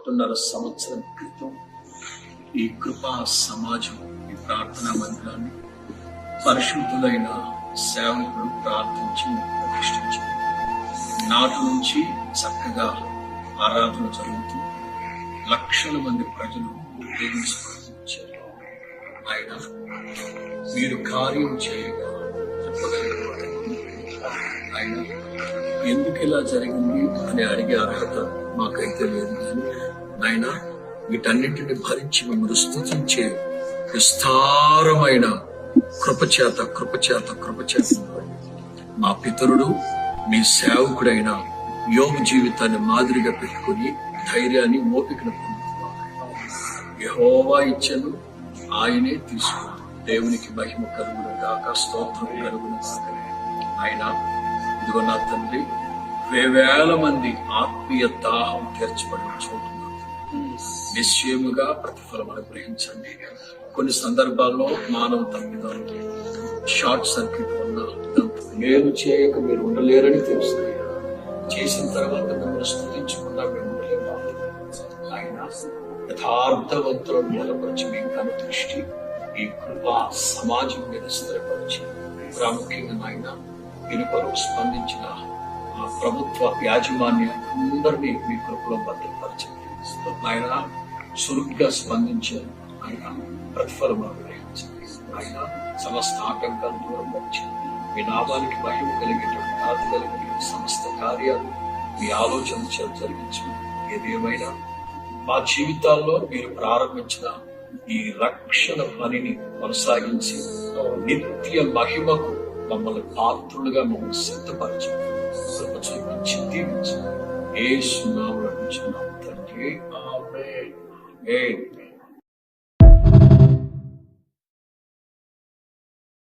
1.5 సంవత్సరం క్రితం ఈ కృపా సమాజం, ఈ ప్రార్థనా మందిరాన్ని పరిశుద్ధులైన సేవకులు ప్రార్థించి ప్రతిష్ఠించారు. నాటి నుంచి చక్కగా ఆరాధన జరుగుతూ లక్షల మంది ప్రజలు ప్రేమించారు. ఆయన మీరు కార్యం చేయగా చెప్పగలిగిన ఆయన ఎందుకు ఇలా జరిగింది అని అడిగే అర్హత మాకైతే లేదు. కానీ ఆయన వీటన్నింటిని భరించి మిమ్మల్ని స్తుతించే విస్తారమైన కృపచేత మా పితరుడు మీ సేవకుడైన యోగ జీవితాన్ని మాదిరిగా పెట్టుకుని ధైర్యాన్ని ఓపికను పొందుతున్నారు. యెహోవా ఇచ్చెను, ఆయనే తీసుకున్నాడు. దేవునికి మహిమ కలుగును గాక, స్తోత్రం కలుగును గాక. ఆయన ఇదిగో నా తండ్రి, వేవేల మంది ఆత్మీయ దాహం తీర్చబడిన చోటున్నారు. నిశ్చయముగా ప్రతిఫలం అనుగ్రహించండి. కొన్ని సందర్భాల్లో మానవ తప్పిదాలు, షార్ట్ సర్క్యూట్ వల్ల మేలు చేయక మీరు ఉండలేరని తెలుస్తుంది. చేసిన తర్వాత మిమ్మల్ని స్తుతించకుండా మేము ఉండలేము. ఆయన యథార్థవంతులను నిలపరిచి మీ కను దృష్టి ఈ కృపా సమాజం మీద స్థిరపరిచి, ప్రాముఖ్యంగా ఆయన ఇనుపరు స్పందించిన ఆ ప్రభుత్వ యాజమాన్యాన్ని మీ కృపలో భద్రపరచండి. ఆయన చురుగ్గా స్పందించారు. ఆయన ప్రతిఫలం అనుగ్రహించండి. ఆయన సమస్త ఆటంకాలు దూరం వచ్చి మీ నామానికి మహిమ కలిగేటువంటి ఆది కలిగిన సమస్త కార్యాలు మీ ఆలోచన చేత జరిగించండి. ఏదేమైనా మా జీవితాల్లో మీరు ప్రారంభించిన ఈ రక్షణ పనిని కొనసాగించి నిత్య మహిమకు మమ్మల్ని పాత్రులుగా మమ్మల్ని సిద్ధపరచండి. కృప చూపించి దీవించండి. యేసు నామములో తండ్రి, ఆమేన్.